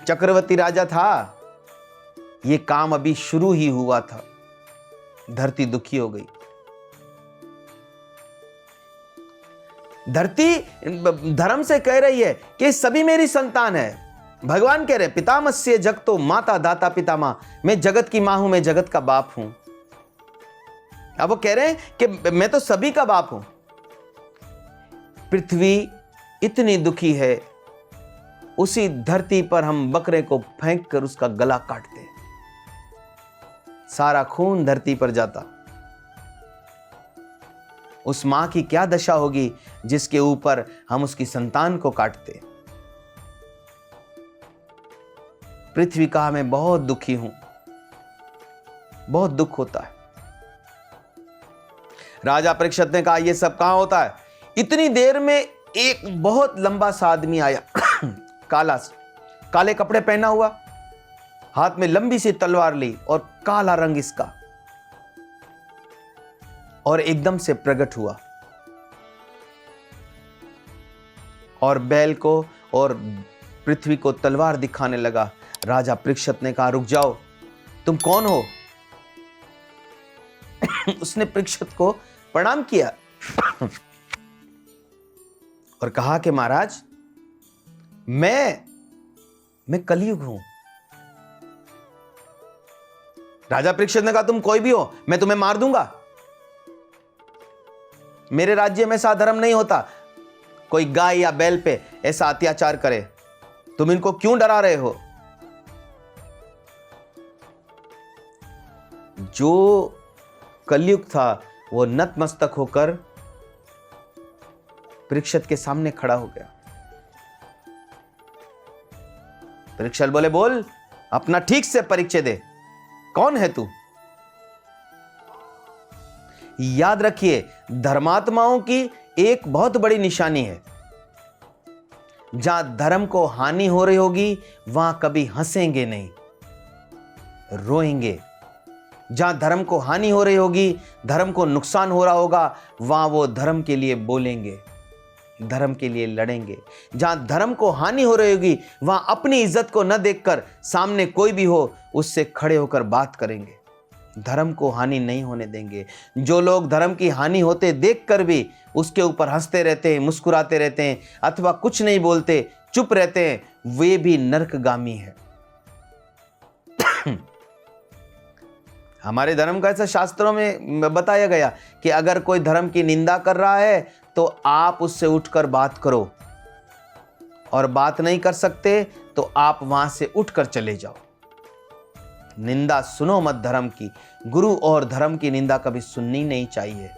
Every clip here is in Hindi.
चक्रवर्ती राजा था, ये काम अभी शुरू ही हुआ था। धरती दुखी हो गई। धरती धर्म से कह रही है कि सभी मेरी संतान है। भगवान कह रहे पितामस्य जगतो माता दाता पितामह, मैं जगत की मां हूं, मैं जगत का बाप हूं। अब वो कह रहे हैं कि मैं तो सभी का बाप हूं। पृथ्वी इतनी दुखी है, उसी धरती पर हम बकरे को फेंक कर उसका गला काटते हैं, सारा खून धरती पर जाता। उस मां की क्या दशा होगी जिसके ऊपर हम उसकी संतान को काटते। पृथ्वी कहा मैं बहुत दुखी हूं, बहुत दुख होता है। राजा परीक्षित ने कहा यह सब कहां होता है। इतनी देर में एक बहुत लंबा सा आदमी आया काले कपड़े पहना हुआ, हाथ में लंबी सी तलवार ली और काला रंग इसका, और एकदम से प्रकट हुआ और बैल को और पृथ्वी को तलवार दिखाने लगा। राजा परीक्षित ने कहा रुक जाओ, तुम कौन हो? उसने परीक्षित को प्रणाम किया और कहा कि महाराज मैं कलयुग हूं। राजा परीक्षित ने कहा तुम कोई भी हो, मैं तुम्हें मार दूंगा। मेरे राज्य में ऐसा धर्म नहीं होता कोई गाय या बैल पे ऐसा अत्याचार करे। तुम इनको क्यों डरा रहे हो? जो कलयुग था वो नतमस्तक होकर परीक्षित के सामने खड़ा हो गया। परीक्षित बोले बोल, अपना ठीक से परिचय दे, कौन है तू? याद रखिए धर्मात्माओं की एक बहुत बड़ी निशानी है, जहां धर्म को हानि हो रही होगी वहां कभी हंसेंगे नहीं, रोएंगे। जहां धर्म को हानि हो रही होगी, धर्म को नुकसान हो रहा होगा, वहां वो धर्म के लिए बोलेंगे, धर्म के लिए लड़ेंगे। जहां धर्म को हानि हो रही होगी वहां अपनी इज्जत को न देखकर सामने कोई भी हो उससे खड़े होकर बात करेंगे, धर्म को हानि नहीं होने देंगे। जो लोग धर्म की हानि होते देखकर भी उसके ऊपर हंसते रहते हैं, मुस्कुराते रहते हैं अथवा कुछ नहीं बोलते, चुप रहते हैं, वे भी नरकगामी है। हमारे धर्म का ऐसा शास्त्रों में बताया गया कि अगर कोई धर्म की निंदा कर रहा है तो आप उससे उठकर बात करो, और बात नहीं कर सकते तो आप वहां से उठकर चले जाओ। निंदा सुनो मत धर्म की। गुरु और धर्म की निंदा कभी सुननी नहीं चाहिए।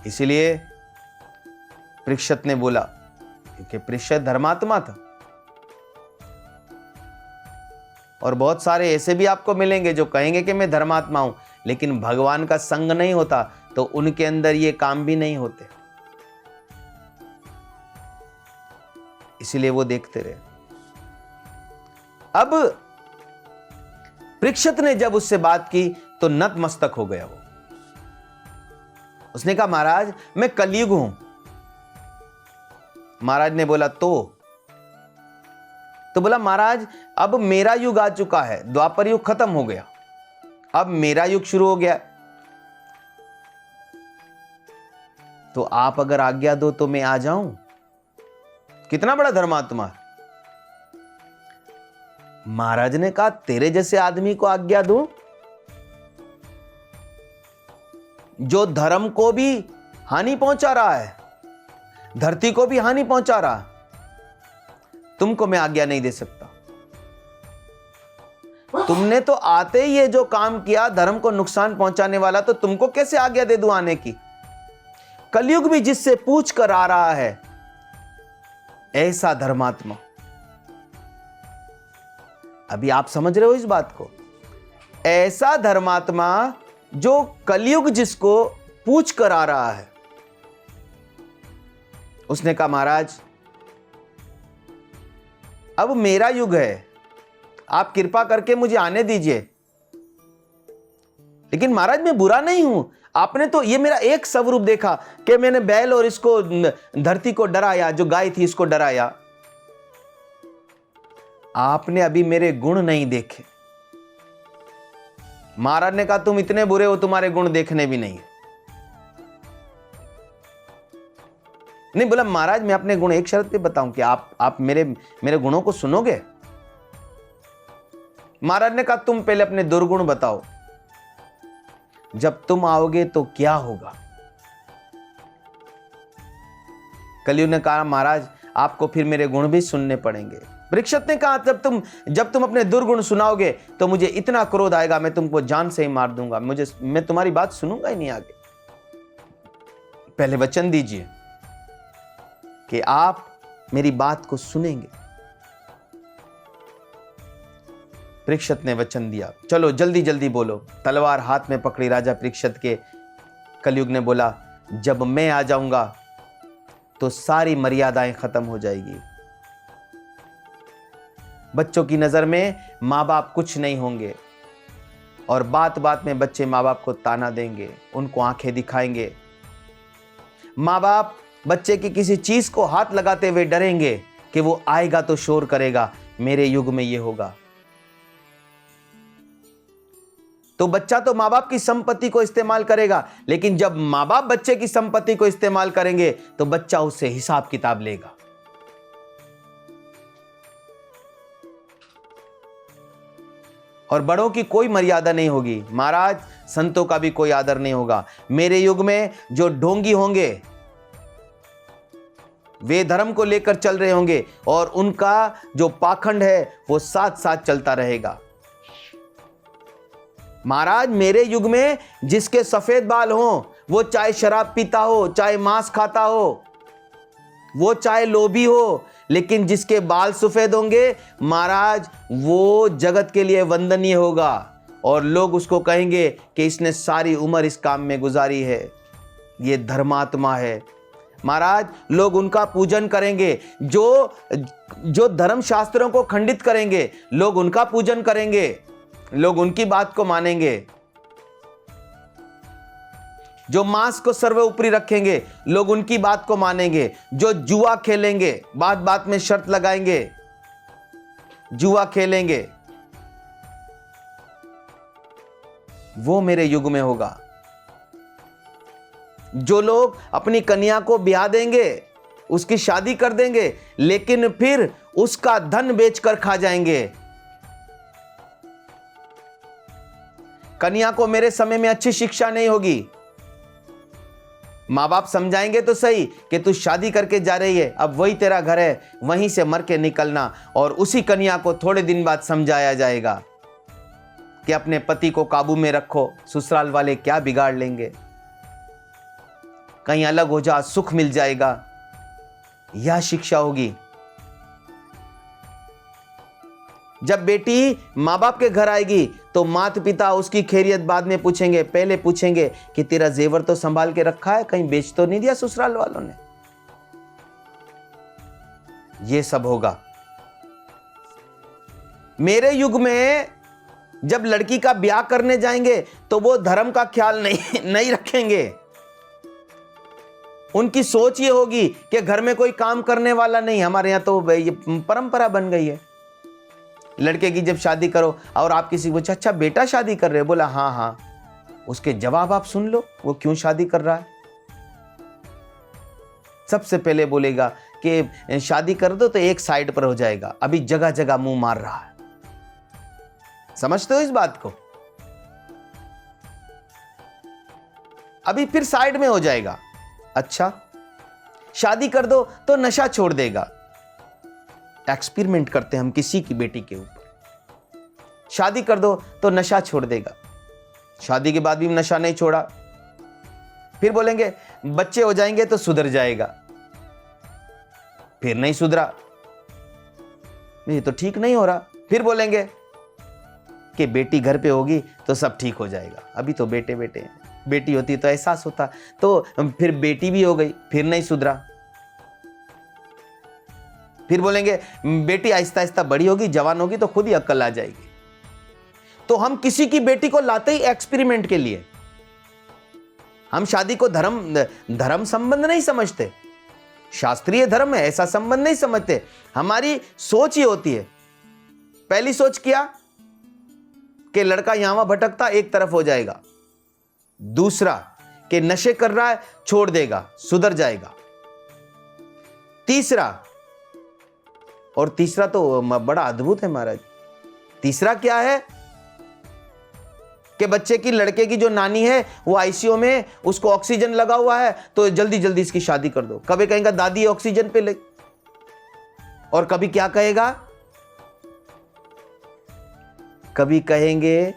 इसलिए परीक्षित ने बोला, क्योंकि परीक्षित धर्मात्मा था। और बहुत सारे ऐसे भी आपको मिलेंगे जो कहेंगे कि मैं धर्मात्मा हूं, लेकिन भगवान का संग नहीं होता तो उनके अंदर ये काम भी नहीं होते। इसीलिए वो देखते रहे। अब परीक्षित ने जब उससे बात की तो नतमस्तक हो गया वो। उसने कहा महाराज मैं कलयुग हूं। महाराज ने बोला तो बोला महाराज अब मेरा युग आ चुका है, द्वापर युग खत्म हो गया, अब मेरा युग शुरू हो गया, तो आप अगर आज्ञा दो तो मैं आ जाऊं। कितना बड़ा धर्मात्मा। महाराज ने कहा तेरे जैसे आदमी को आज्ञा दूं जो धर्म को भी हानि पहुंचा रहा है, धरती को भी हानि पहुंचा रहा, तुमको मैं आज्ञा नहीं दे सकता। तुमने तो आते ही ये जो काम किया धर्म को नुकसान पहुंचाने वाला, तो तुमको कैसे आज्ञा दे दूं आने की? कलयुग भी जिससे पूछ कर आ रहा है ऐसा धर्मात्मा। अभी आप समझ रहे हो इस बात को? ऐसा धर्मात्मा जो कलयुग जिसको पूछ कर आ रहा है। उसने कहा महाराज अब मेरा युग है, आप कृपा करके मुझे आने दीजिए। लेकिन महाराज मैं बुरा नहीं हूं, आपने तो ये मेरा एक स्वरूप देखा कि मैंने बैल और इसको धरती को डराया, जो गाय थी इसको डराया, आपने अभी मेरे गुण नहीं देखे। महाराज ने कहा तुम इतने बुरे हो, तुम्हारे गुण देखने भी नहीं है। नहीं, बोला महाराज मैं अपने गुण एक शर्त पे बताऊं कि आप मेरे गुणों को सुनोगे। महाराज ने कहा तुम पहले अपने दुर्गुण बताओ, जब तुम आओगे तो क्या होगा। कलयुग ने कहा महाराज आपको फिर मेरे गुण भी सुनने पड़ेंगे। परीक्षित ने कहा जब तुम अपने दुर्गुण सुनाओगे तो मुझे इतना क्रोध आएगा, मैं तुमको जान से ही मार दूंगा, मैं तुम्हारी बात सुनूंगा ही नहीं आगे। पहले वचन दीजिए कि आप मेरी बात को सुनेंगे। परीक्षित ने वचन दिया, चलो जल्दी जल्दी बोलो। तलवार हाथ में पकड़ी राजा परीक्षित के कलयुग ने बोला, जब मैं आ जाऊंगा तो सारी मर्यादाएं खत्म हो जाएगी। बच्चों की नजर में माँ बाप कुछ नहीं होंगे और बात बात में बच्चे माँ बाप को ताना देंगे, उनको आंखें दिखाएंगे। माँ बाप बच्चे की किसी चीज को हाथ लगाते हुए डरेंगे कि वो आएगा तो शोर करेगा। मेरे युग में ये होगा। तो बच्चा तो माँ बाप की संपत्ति को इस्तेमाल करेगा, लेकिन जब माँ बाप बच्चे की संपत्ति को इस्तेमाल करेंगे तो बच्चा उससे हिसाब किताब लेगा। और बड़ों की कोई मर्यादा नहीं होगी। महाराज संतों का भी कोई आदर नहीं होगा। मेरे युग में जो ढोंगी होंगे वे धर्म को लेकर चल रहे होंगे और उनका जो पाखंड है वो साथ साथ चलता रहेगा। महाराज मेरे युग में जिसके सफेद बाल हों, वो चाहे शराब पीता हो, चाहे मांस खाता हो, वो चाहे लोभी हो, लेकिन जिसके बाल सफेद होंगे महाराज वो जगत के लिए वंदनीय होगा और लोग उसको कहेंगे कि इसने सारी उम्र इस काम में गुजारी है, ये धर्मात्मा है। महाराज लोग उनका पूजन करेंगे। जो धर्म शास्त्रों को खंडित करेंगे लोग उनका पूजन करेंगे, लोग उनकी बात को मानेंगे। जो मांस को सर्वोपरि रखेंगे लोग उनकी बात को मानेंगे। जो जुआ खेलेंगे, बात बात में शर्त लगाएंगे, जुआ खेलेंगे, वो मेरे युग में होगा। जो लोग अपनी कन्या को ब्याह देंगे, उसकी शादी कर देंगे, लेकिन फिर उसका धन बेचकर खा जाएंगे। कन्या को मेरे समय में अच्छी शिक्षा नहीं होगी। माँ बाप समझाएंगे तो सही कि तू शादी करके जा रही है, अब वही तेरा घर है, वहीं से मर के निकलना। और उसी कन्या को थोड़े दिन बाद समझाया जाएगा कि अपने पति को काबू में रखो, ससुराल वाले क्या बिगाड़ लेंगे, कहीं अलग हो जा, सुख मिल जाएगा। यह शिक्षा होगी। जब बेटी माँ बाप के घर आएगी तो माता पिता उसकी खैरियत बाद में पूछेंगे, पहले पूछेंगे कि तेरा जेवर तो संभाल के रखा है, कहीं बेच तो नहीं दिया ससुराल वालों ने। ये सब होगा। मेरे युग में जब लड़की का ब्याह करने जाएंगे तो वो धर्म का ख्याल नहीं रखेंगे। उनकी सोच ये होगी कि घर में कोई काम करने वाला नहीं। हमारे यहां तो ये परंपरा बन गई है। लड़के की जब शादी करो और आप किसी को पूछो, अच्छा बेटा शादी कर रहे हो, बोला हाँ हाँ, उसके जवाब आप सुन लो वो क्यों शादी कर रहा है। सबसे पहले बोलेगा कि शादी कर दो तो एक साइड पर हो जाएगा, अभी जगह जगह मुंह मार रहा है। समझते हो इस बात को? अभी फिर साइड में हो जाएगा। अच्छा शादी कर दो तो नशा छोड़ देगा। एक्सपेरिमेंट करते हैं हम किसी की बेटी के ऊपर। शादी कर दो तो नशा छोड़ देगा। शादी के बाद भी नशा नहीं छोड़ा, फिर बोलेंगे बच्चे हो जाएंगे तो सुधर जाएगा, फिर नहीं सुधरा, ये तो ठीक नहीं हो रहा। फिर बोलेंगे कि बेटी घर पे होगी तो सब ठीक हो जाएगा, अभी तो बेटे बेटे हैं, बेटी होती तो एहसास होता। तो फिर बेटी भी हो गई, फिर नहीं सुधरा। फिर बोलेंगे बेटी आहिस्ता आहिस्ता बड़ी होगी, जवान होगी तो खुद ही अक्ल आ जाएगी। तो हम किसी की बेटी को लाते ही एक्सपेरिमेंट के लिए। हम शादी को धर्म संबंध नहीं समझते, शास्त्रीय धर्म है ऐसा संबंध नहीं समझते। हमारी सोच ये होती है पहली सोच किया कि लड़का यहां वहां भटकता, एक तरफ हो जाएगा। दूसरा कि नशे कर रहा है, छोड़ देगा, सुधर जाएगा। तीसरा, और तीसरा तो बड़ा अद्भुत है महाराज। तीसरा क्या है कि बच्चे की, लड़के की जो नानी है वो आईसीयू में, उसको ऑक्सीजन लगा हुआ है, तो जल्दी जल्दी इसकी शादी कर दो। कभी कहेगा दादी ऑक्सीजन पे ले, और कभी क्या कहेगा, कभी कहेंगे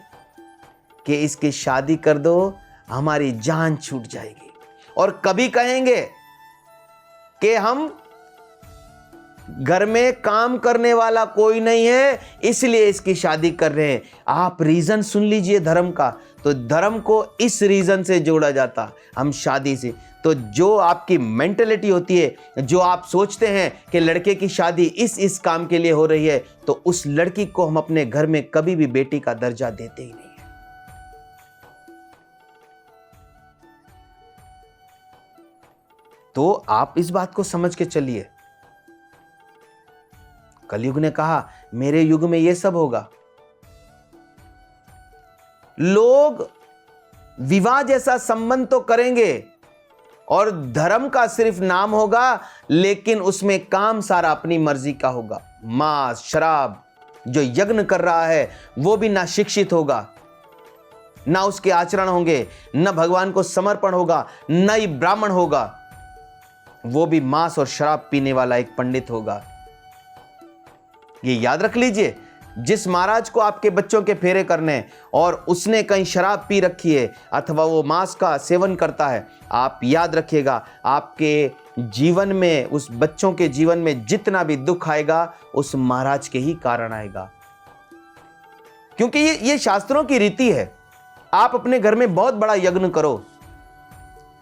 कि इसकी शादी कर दो, हमारी जान छूट जाएगी। और कभी कहेंगे कि हम घर में काम करने वाला कोई नहीं है, इसलिए इसकी शादी कर रहे हैं। आप रीजन सुन लीजिए धर्म का, तो धर्म को इस रीजन से जोड़ा जाता, हम शादी से। तो जो आपकी मेंटेलिटी होती है, जो आप सोचते हैं कि लड़के की शादी इस काम के लिए हो रही है, तो उस लड़की को हम अपने घर में कभी भी बेटी का दर्जा देते ही नहीं है। तो आप इस बात को समझ के चलिए। कलयुग ने कहा मेरे युग में यह सब होगा। लोग विवाह जैसा संबंध तो करेंगे और धर्म का सिर्फ नाम होगा, लेकिन उसमें काम सारा अपनी मर्जी का होगा। मांस शराब, जो यज्ञ कर रहा है वो भी ना शिक्षित होगा, ना उसके आचरण होंगे, न भगवान को समर्पण होगा, न ही ब्राह्मण होगा, वो भी मांस और शराब पीने वाला एक पंडित होगा। ये याद रख लीजिए, जिस महाराज को आपके बच्चों के फेरे करने और उसने कहीं शराब पी रखी है अथवा वो मांस का सेवन करता है, आप याद रखिएगा आपके जीवन में, उस बच्चों के जीवन में जितना भी दुख आएगा उस महाराज के ही कारण आएगा। क्योंकि ये शास्त्रों की रीति है। आप अपने घर में बहुत बड़ा यज्ञ करो,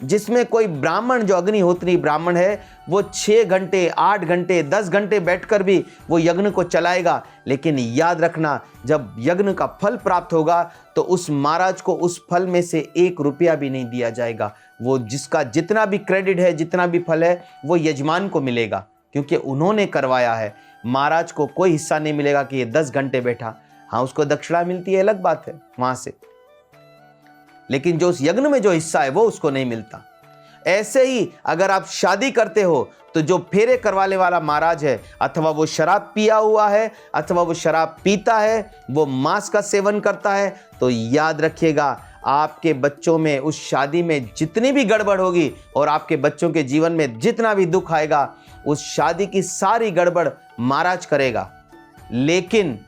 जिसमें कोई ब्राह्मण, जो अग्निहोत्री ब्राह्मण है, वो 6 घंटे 8 घंटे 10 घंटे बैठकर भी वो यज्ञ को चलाएगा। लेकिन याद रखना, जब यज्ञ का फल प्राप्त होगा तो उस महाराज को उस फल में से 1 रुपया भी नहीं दिया जाएगा। वो जिसका जितना भी क्रेडिट है, जितना भी फल है, वो यजमान को मिलेगा, क्योंकि उन्होंने करवाया है। महाराज को कोई हिस्सा नहीं मिलेगा कि ये 10 घंटे बैठा। हाँ, उसको दक्षिणा मिलती है, अलग बात है वहां से, लेकिन जो उस यज्ञ में जो हिस्सा है वो उसको नहीं मिलता। ऐसे ही अगर आप शादी करते हो तो जो फेरे करवाने वाला महाराज है, अथवा वो शराब पिया हुआ है, अथवा वो शराब पीता है, वो मांस का सेवन करता है, तो याद रखिएगा आपके बच्चों में, उस शादी में जितनी भी गड़बड़ होगी और आपके बच्चों के जीवन में जितना भी दुख आएगा, उस शादी की सारी गड़बड़ महाराज करेगा। लेकिन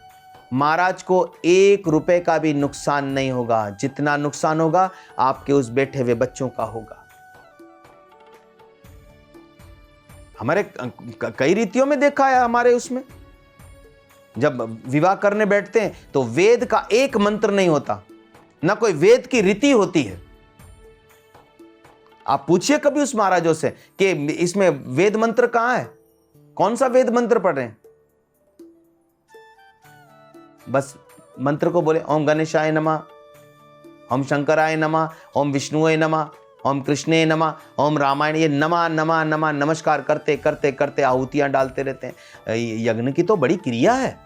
महाराज को 1 रुपए का भी नुकसान नहीं होगा। जितना नुकसान होगा आपके उस बैठे हुए बच्चों का होगा। हमारे कई रीतियों में देखा है, हमारे उसमें जब विवाह करने बैठते हैं तो वेद का एक मंत्र नहीं होता, ना कोई वेद की रीति होती है। आप पूछिए कभी उस महाराजों से कि इसमें वेद मंत्र कहां है, कौन सा वेद मंत्र पढ़ रहे हैं। बस मंत्र को बोले ओम गणेशाय नमः, ओम शंकराय नमः, ओम विष्णुवे नमः, ओम कृष्णे नमः, ओम रामायण, ये नमः नमः नमः नमस्कार करते करते करते आहुतियां डालते रहते हैं। यज्ञ की तो बड़ी क्रिया है,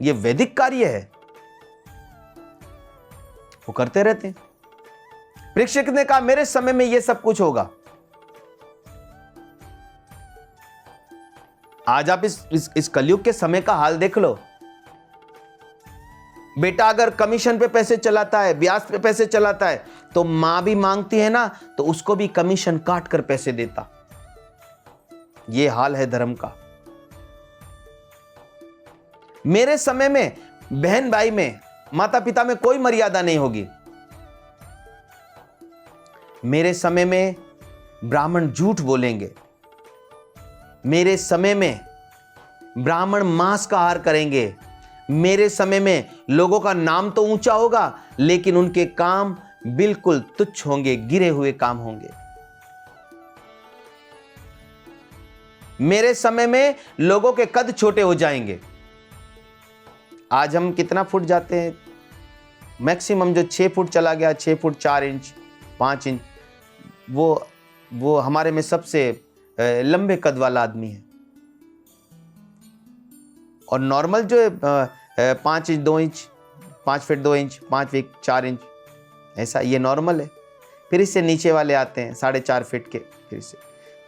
ये वैदिक कार्य है, वो करते रहते हैं। परीक्षित ने कहा मेरे समय में ये सब कुछ होगा। आज आप इस कलयुग के समय का हाल देख लो। बेटा अगर कमीशन पे पैसे चलाता है, ब्याज पे पैसे चलाता है, तो मां भी मांगती है ना, तो उसको भी कमीशन काट कर पैसे देता। ये हाल है धर्म का। मेरे समय में बहन भाई में, माता पिता में कोई मर्यादा नहीं होगी। मेरे समय में ब्राह्मण झूठ बोलेंगे। मेरे समय में ब्राह्मण मांस का आहार करेंगे। मेरे समय में लोगों का नाम तो ऊंचा होगा, लेकिन उनके काम बिल्कुल तुच्छ होंगे, गिरे हुए काम होंगे। मेरे समय में लोगों के कद छोटे हो जाएंगे। आज हम कितना फुट जाते हैं, मैक्सिमम जो 6 फुट चला गया, 6 फुट 4 इंच 5 इंच, वो हमारे में सबसे लंबे कद वाला आदमी है। और नॉर्मल जो है 5 inch 2 inch, 5 feet 2 inch, 5 feet 4 inch, ऐसा ये नॉर्मल है। फिर इससे नीचे वाले आते हैं 4.5 फीट के, फिर से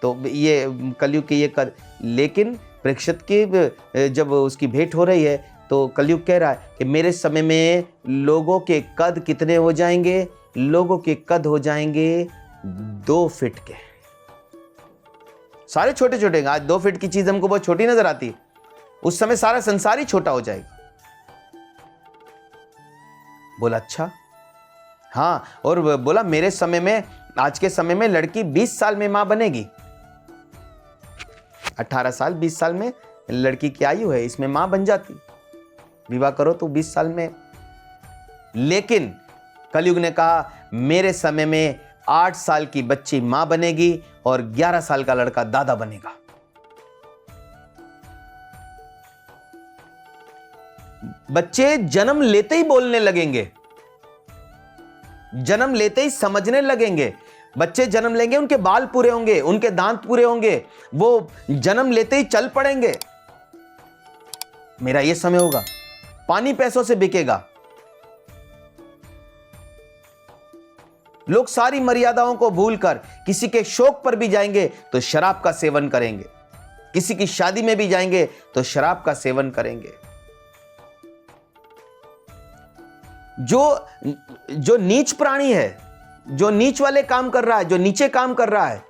तो ये कलयुग के ये कद। लेकिन परीक्षित की जब उसकी भेंट हो रही है तो कलयुग कह रहा है कि मेरे समय में लोगों के कद कितने हो जाएंगे? लोगों के कद हो जाएंगे 2 फीट के, सारे छोटे छोटे। आज 2 फीट की चीज हमको बहुत छोटी नजर आती है, उस समय सारा संसार ही छोटा हो जाएगा। बोला अच्छा हाँ, और बोला मेरे समय में, आज के समय में लड़की 20 साल में मां बनेगी। 18 साल 20 साल में लड़की की आयु है, इसमें मां बन जाती, विवाह करो तो 20 साल में। लेकिन कलयुग ने कहा मेरे समय में 8 साल की बच्ची मां बनेगी और 11 साल का लड़का दादा बनेगा। बच्चे जन्म लेते ही बोलने लगेंगे, जन्म लेते ही समझने लगेंगे। बच्चे जन्म लेंगे, उनके बाल पूरे होंगे, उनके दांत पूरे होंगे, वो जन्म लेते ही चल पड़ेंगे। मेरा ये समय होगा, पानी पैसों से बिकेगा। लोग सारी मर्यादाओं को भूलकर किसी के शौक पर भी जाएंगे तो शराब का सेवन करेंगे, किसी की शादी में भी जाएंगे तो शराब का सेवन करेंगे। जो नीच प्राणी है, जो नीच वाले काम कर रहा है, जो नीचे काम कर रहा है,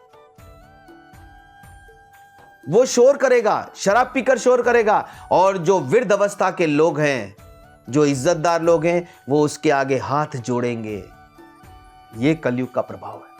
वो शोर करेगा, शराब पीकर शोर करेगा। और जो वृद्ध अवस्था के लोग हैं, जो इज्जतदार लोग हैं, वो उसके आगे हाथ जोड़ेंगे। ये कलयुग का प्रभाव है।